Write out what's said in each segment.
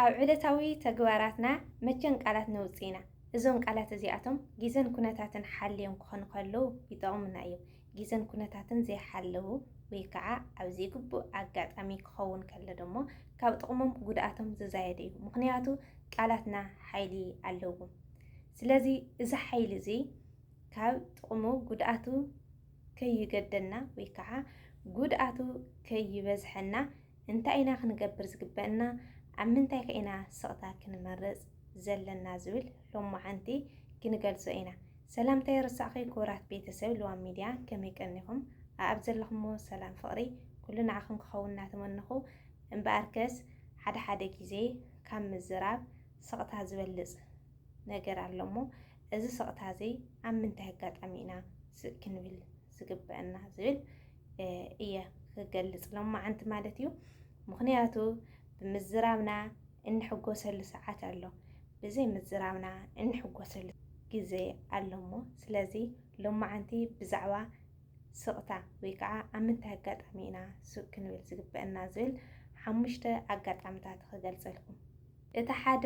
ኣብ ዕለታዊ ተግባራትና መቸን ቃላት ነውፅና እዞም ቃላት እዚኣቶም ግዜን ኩነታትን ሓልዮም ክኾኑ ከለዉ ይጠቕሙና እዮም። ግዜን ኩነታትን ዘይሓለዉ ወይ ከዓ ኣብ ዘይግቡእ ኣጋጣሚ ክኸውን ከሎ ደሞ ካብ ጥቕሞም ጉድኣቶም ዝዛየደ እዩ። ምክንያቱ ቃላትና ሓይሊ ኣለዎም። ስለዚ እዚ ሓይሊ እዚ ካብ ጥቕሙ ጉድኣቱ ከይገደና ወይ ከዓ ጉድኣቱ ከይበዝሐና እንታይ ኢና ክንገብር ዝግበአና ኣብ ምንታይ ከኢና ስቕታ ክንመርፅ ዘለና ዝብል ሎማዓንቲ ክንገልጾ ኢና። ሰላምታ ይርሳዕኸይ ክቡራት ቤተሰብ ልዋም ሚድያ ከመይ ቀኒኹም? ኣብ ዘለኹምዎ ሰላም ፍቕሪ ኩሉ ንዓኹም ክኸውን እናተመነኹ እምበኣርከስ ሓደ ግዜ ካብ ምዝራብ ስቕታ ዝበልፅ ነገር ኣሎ እሞ እዚ ስቕታ እዚ ኣብ ምንታይ ኣጋጣሚ ኢና ስቕ ክንብል ዝግበአና ዝብል እየ ክገልፅ ሎማዓንቲ ማለት እዩ። ምክንያቱ ብምዝራብና እንሕጎሰሉ ሰዓት ኣሎ፣ ብዘይ ምዝራብና እንሕጎሰሉ ግዜ ኣሎ እሞ ስለዚ ሎማዓንቲ ብዛዕባ ስቕታ ወይ ከዓ ኣብ ምንታይ ኣጋጣሚ ኢና ስቕ ክንብል ዝግበአና ዝብል 5 ኣጋጣሚታት ክገልፀልኩም። እቲ ሓደ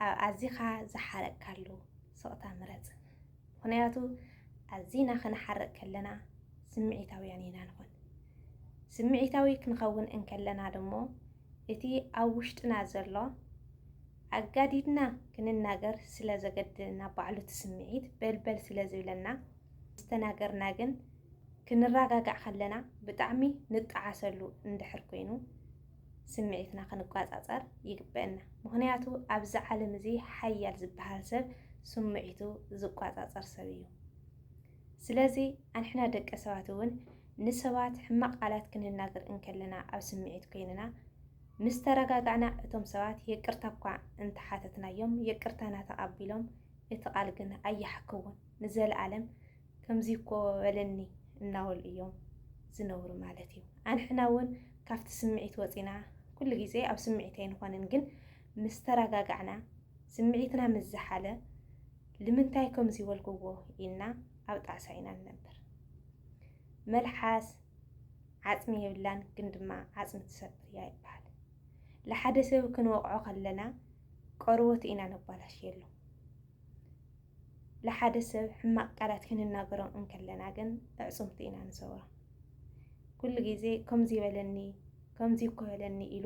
ኣብ ኣዝኻ ዝሓረቅካሉ ስቕታ ምረፅ። ምክንያቱ ኣዝና ክንሓርቅ ከለና ስምዒታውያን ኢና ንኾን። ስምዒታዊ ክንኸውን እንከለና ደሞ እቲ ኣብ ውሽጥና ዘሎ ኣጋዲድና ክንናገር ስለ ዘገድደና ባዕሉ እቲ ስምዒት በልበል ስለ ዝብለና ዝተናገርና ግን ክንረጋጋዕ ከለና ብጣዕሚ ንጣዓሰሉ እንድሕር ኮይኑ ስምዒትና ክንቋፃፀር ይግበአና። ምክንያቱ ኣብዚ ዓለም እዚ ሓያል ዝበሃል ሰብ ስምዒቱ ዝቋፃፀር ሰብ እዩ። ስለዚ ኣንሕና ደቂ ሰባት እውን ንሰባት ሕማቕ ቃላት ክንናገር እንከለና ኣብ ስምዒት ኮይንና ምስ ተረጋጋዕና እቶም ሰባት የቅርታ እኳ እንተሓተትናዮም የቅርታና ተቐቢሎም እቲ ቃል ግን ኣየሓክውን ንዘለኣለም ከምዚ እኮ በለኒ እናበሉ እዮም ዝነብሩ ማለት እዩ። ኣንሕና እውን ካብቲ ስምዒት ወፂና ኩሉ ግዜ ኣብ ስምዒት ኣይንኾንን፣ ግን ምስ ተረጋጋዕና ስምዒትና ምስ ዝሓለ ንምንታይ ከምዚ ይበልክዎ ኢልና ኣብ ጣዕሳ ኢና ንነብር። መልሓስ ዓፅሚ የብላን ግን ድማ ዓፅሚ ትሰብር እያ ይበሃል። ለሓደ ሰብ ክንወቅዖ ከለና ቆርቦቱ ኢና ነባላሽየሉ። ለሓደ ሰብ ሕማቕ ቃላት ክንናገሮ እንከለና ግን ኣዕፅምቱ ኢና ንሰብሮ። ኩሉ ግዜ ከምዚ በለኒ ከምዚ እኮ በለኒ ኢሉ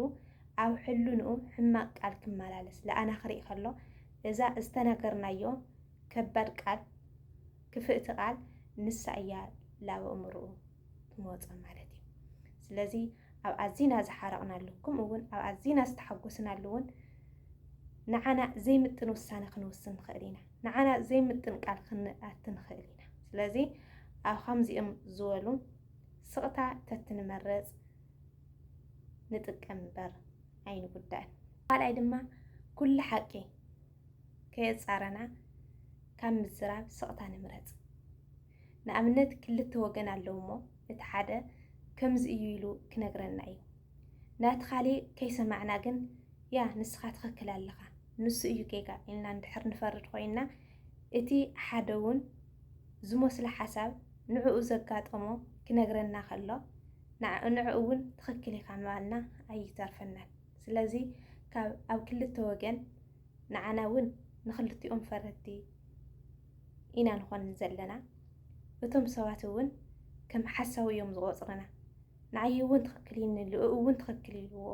ኣብ ሕሉንኡ ሕማቕ ቃል ክመላለስ ለኣና ክርኢ ከሎ እዛ ዝተናገርናዮ ከባድ ቃል ክፍእቲ ቃል ንሳ እያ ላብ ኣእምርኡ ትመፆ ማለት እዩ። ስለዚ ኣብ ኣዝና ዝሓረቕናሉ ከምኡ እውን ኣብ ኣዝና ዝተሓጎስናሉ እውን ንዓና ዘይምጥን ውሳነ ክንውስን ንኽእል ኢና፣ ንዓና ዘይምጥን ቃል ክንኣቱ ንኽእል ኢና። ስለዚ ኣብ ከምዚኦም ዝበሉ ስቕታ ተትንመረፅ ንጥቀም እምበር ኣይንጉዳእን። ካልኣይ ድማ ኩሉ ሓቂ ከየፃረና ካብ ምዝራብ ስቕታ ንምረፅ። ንኣብነት ክልተ ወገን ኣለዉ እሞ እቲ ሓደ ከምዚ እዩ ኢሉ ክነግረና እዩ፣ ናቲ ካሊእ ከይሰማዕና ግን ያ ንስኻ ትኽክል ኣለኻ ንሱ እዩ ጌጋ ኢልና እንድሕር ንፈርድ ኮይንና እቲ ሓደ እውን ዝመስሎ ሓሳብ ንዕኡ ዘጋጠሞ ክነግረና ከሎ ንዕኡ እውን ትኽክል ኢኻ ምባልና ኣይተርፈናን። ስለዚ ኣብ ክልተ ወገን ንዓና እውን ንክልቲኦም ፈረድቲ ኢና ንኾን ዘለና። እቶም ሰባት እውን ከም ሓሳብ እዮም ዝቆፅሩና፣ ንዓይ እውን ትኽክል ይንሉ እውን ትኽክል ኢልዎ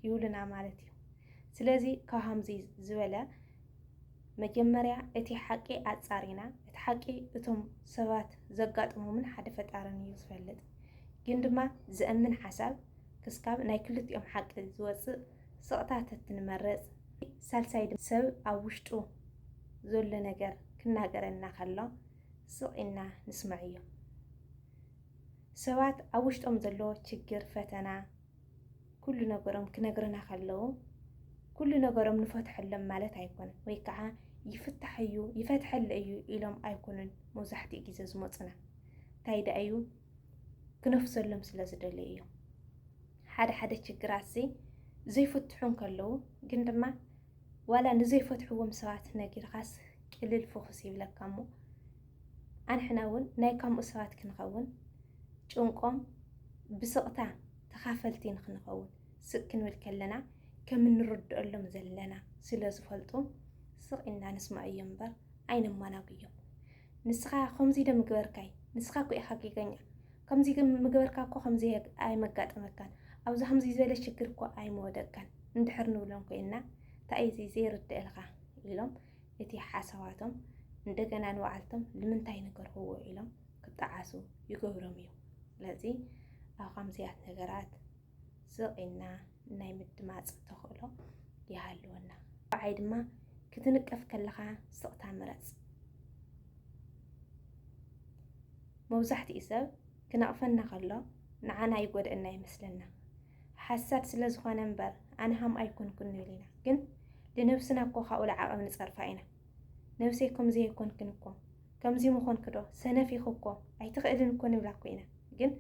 ይብሉና ማለት እዩ። ስለዚ ካብ ከምዚ ዝበለ መጀመርያ እቲ ሓቂ ኣፃሪና እቲ ሓቂ እቶም ሰባት ዘጋጥሞምን ሓደ ፈጣሪን እዩ ዝፈልጥ፣ ግን ድማ ዝእምን ሓሳብ ክስካብ ናይ ክልቲኦም ሓቂ ዝወፅእ ስቕታ ተትንመረፅ። ሳልሳይ ሰብ ኣብ ውሽጡ ዘሎ ነገር ክናገረና ከሎ ስቕ ኢልና ንስማዕ እዮም። ሰባት ኣብ ውሽጦም ዘለዎ ችግር ፈተና ኩሉ ነገሮም ክነግሩና ከለዉ ኩሉ ነገሮም ንፈትሐሎም ማለት ኣይኮነን፣ ወይ ከዓ ይፍታሕ እዩ ይፈትሐለ እዩ ኢሎም ኣይኮኑን መብዛሕትኡ ግዜ ዝመፁና። እንታይ ዳ እዩ ክነፍሰሎም ስለ ዝደለዩ እዮም። ሓደ ችግራት ዘይፍትሑ ከለዉ ግን ድማ ዋላ ንዘይፈትሕዎም ሰባት ነጊርካስ ቅልል ፍኹስ ይብለካ እሞ ኣንሕና እውን ናይ ከምኡ ሰባት ክንኸውን ጭንቆም ብስቕታ ተኻፈልቲ ንክንኸውን ስቕ ክንብል ከለና ከም እንርድአሎም ዘለና ስለ ዝፈልጡ ስቕ ኢልና ንስማዕ እዮም እምበር ኣይነማናግዮም። ንስኻ ከምዚ ዶ ምግበርካይ ንስኻ እኮ ኢኻ ጌገኛ ከምዚ ምግበርካ እኮ ከምዚ ኣይመጋጠመካን ኣብዚ ከምዚ ዝበለ ሽግር እኮ ኣይመወደቅካን እንድሕር ንብሎም ኮይና እንታይ እዚ ዘይርድአልካ ኢሎም እቲ ሓሳባቶም እንደገና ንባዕልቶም ንምንታይ ነገርህዎ ኢሎም ክጠዓሱ ይገብሮም እዮም። ስለዚ ኣብ ከምዚያት ነገራት ስቕ ኢልና ናይ ምድማፅ ተኽእሎ ይሃልወና። በዓይ ድማ ክትንቀፍ ከለኻ ስቕታ ምረፅ። መብዛሕትኡ ሰብ ክነቕፈና ከሎ ንዓና ይጎድአና ይመስለና ሓሳድ ስለ ዝኾነ እምበር ኣነ ሃም ኣይኮንኩን ንብል ኢና። ግን ልነብስና እኮ ካብኡ ለዓቐብ ንፀርፋ ኢና። ነብሰይ ከምዚ ኣይኮንክን እኮ ከምዚ ምኾንክ ዶ ሰነፍ ኢኹ እኮ ኣይትኽእልን እኮ ንብላ እኮ ኢና። ግን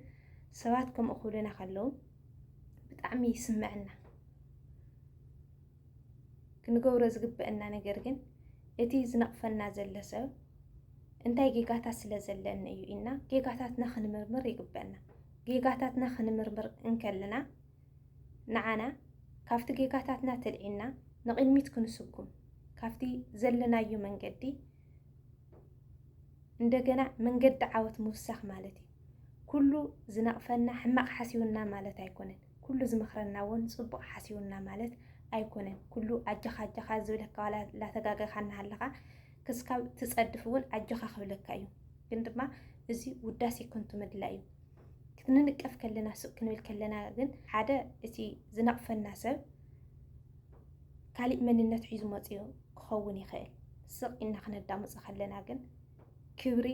ሰባት ከምኡ ክብሉና ከለዉ ብጣዕሚ ይስምዐና። ክንገብሮ ዝግበአና ነገር ግን እቲ ዝነቕፈና ዘሎ ሰብ እንታይ ጌጋታት ስለ ዘለኒ እዩ ኢልና ጌጋታትና ክንምርምር ይግበአና። ጌጋታትና ክንምርምር እንከለና ንዓና ካብቲ ጌጋታትና ተልዒና ንቕድሚት ክንስጉም ካብቲ ዘለናዮ መንገዲ እንደገና መንገዲ ዓወት ምውሳኽ ማለት እዩ። ኩሉ ዝነቕፈና ሕማቕ ሓሲቡና ማለት ኣይኮነን። ኩሉ ዝመኽረና እውን ፅቡቕ ሓሲቡና ማለት ኣይኮነን። ኩሉ ኣጀኻ ኣጀኻ ዝብለካ ዋላ ላተጋገኻ እናሃለኻ ክስካብ ትፀድፍ እውን ኣጀኻ ክብለካ እዩ። ግን ድማ እዚ ውዳሴ ከንቱ ምድላእ እዩ። ክንንቀፍ ከለና ሱቅ ክንብል ከለና ግን ሓደ እቲ ዝነቕፈና ሰብ ካሊእ መንነት ሒዙ መፅኡ ክኸውን ይኽእል። ስቕ ኢልና ክነዳምፆ ከለና ግን ክብሪ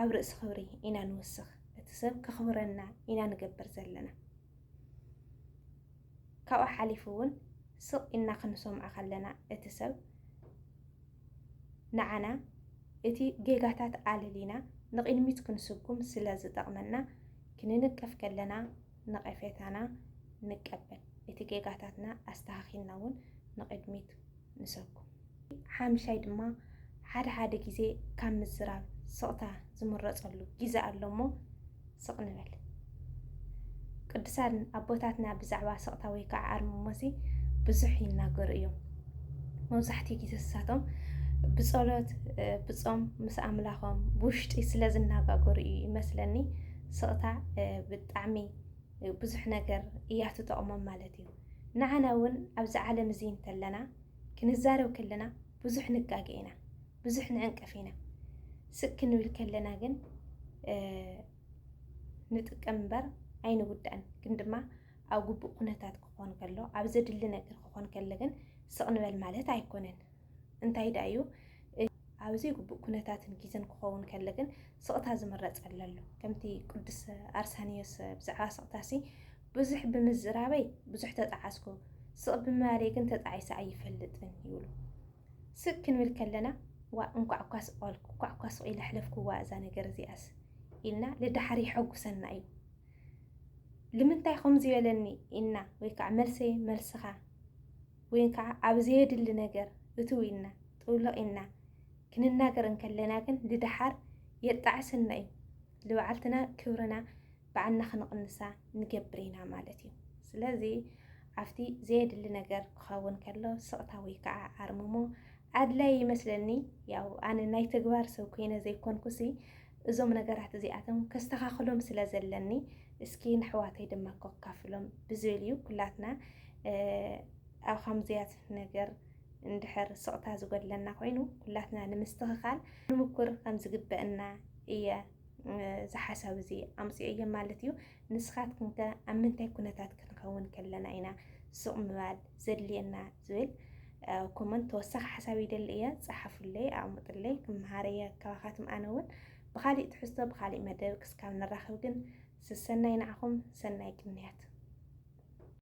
ኣብ ርእሲ ክብሪ ኢና ንውስኽ። እቲ ሰብ ከኽብረና ኢና ንገብር ዘለና። ካብኡ ሓሊፉ እውን ስቕ ኢልና ክንሰምዖ ከለና እቲ ሰብ ንዓና እቲ ጌጋታት ኣልሊና ንቕድሚት ክንስጉም ስለ ዝጠቕመና ክንንቀፍ ከለና ንቐፌታና ንቀበል። እቲ ጌጋታትና ኣስተኻኺልና እውን ንቕድሚት ንሰጉም። ሓምሻይ ድማ ሓደ ግዜ ካብ ምዝራብ ስቕታ ዝምረፀሉ ግዜ ኣሎ እሞ ስቕ ንበል። ቅዱሳን ኣቦታትና ብዛዕባ ስቕታ ወይ ከዓ ኣርምሞሲ ብዙሕ ይናገሩ እዮም። መብዛሕትኡ ግዜ ንሳቶም ብፀሎት ብፆም ምስ ኣምላኾም ብውሽጢ ስለ ዝነጋገሩ እዩ ይመስለኒ ስቕታ ብጣዕሚ ብዙሕ ነገር እያ ትጠቕሞም ማለት እዩ። ንዓና እውን ኣብዚ ዓለም እዚ እንተለና ክንዛረብ ከለና ብዙሕ ንጋገ ኢና፣ ብዙሕ ንዕንቀፍ ኢና። ስቅ ክንብል ከለና ግን ንጥቀም እምበር ኣይንጉዳእን። ግን ድማ ኣብ ግቡእ ኩነታት ክኾን ከሎ ኣብ ዘድሊ ነገር ክኾን ከሎ ግን ስቕ ንበል ማለት ኣይኮነን። እንታይ ዳ እዩ ኣብዚ ግቡእ ኩነታትን ግዜን ክኸውን ከሎ ግን ስቕታ ዝምረፀሉ ኣሎ። ከምቲ ቅዱስ ኣርሳኒዮስ ብዛዕባ ስቕታሲ ብዙሕ ብምዝራበይ ብዙሕ ተጣዓስኩ፣ ስቕ ብምባለይ ግን ተጣዒሰ ኣይፈልጥን ይብሉ። ስቅ ክንብል ከለና ዋ እንኳዕ እኳ ስቐልኩ እንኳዕ እኳ ስቕ ኢለ ሕለፍክዋ እዛ ነገር እዚኣስ ኢልና ልዳሓር ይሐጉሰና እዩ። ልምንታይ ከምዚ በለኒ ኢልና ወይ ከዓ መልሰይ መልስኻ ወይ ከዓ ኣብ ዘየድሊ ነገር እትው ኢልና ጥውልቕ ኢልና ክንናገር እንከለና ግን ልዳሓር የጣዕሰና እዩ። ልባዓልትና ክብርና ባዕልና ክንቕንሳ ንገብር ኢና ማለት እዩ። ስለዚ ኣብቲ ዘየድሊ ነገር ክኸውን ከሎ ስቕታ ወይ ከዓ ኣርምሞ ኣድላይ ይመስለኒ። ያው ኣነ ናይ ተግባር ሰብ ኮይነ ዘይኮንኩሲ እዞም ነገራት እዚኣቶም ከስተኻኽሎም ስለ ዘለኒ እስኪ ንሕዋተይ ድማ ከካፍሎም ብዝብል እዩ። ኩላትና ኣብ ከምዚያት ነገር እንድሕር ስቕታ ዝጎድለና ኮይኑ ኩላትና ንምስትኽኻል ንምኩር ከም ዝግበአና እየ ዝሓሳብ እዚ ኣምፅኦ እየ ማለት እዩ። ንስኻትኩም ከ ኣብ ምንታይ ኩነታት ክንከውን ከለና ኢና ስቕ ምባል ዘድልየና ዝብል ኮመንት ተወሳኺ ሓሳብ ይደሊ እየ ፃሓፉለይ ኣቕምጡለይ ክመሃር እየ ከባኻትም። ኣነ እውን ብካሊእ ትሕዝቶ ብካሊእ መደብ ክስካብ ንራኸብ ግን ስሰናይ ንዓኹም ሰናይ ግንያት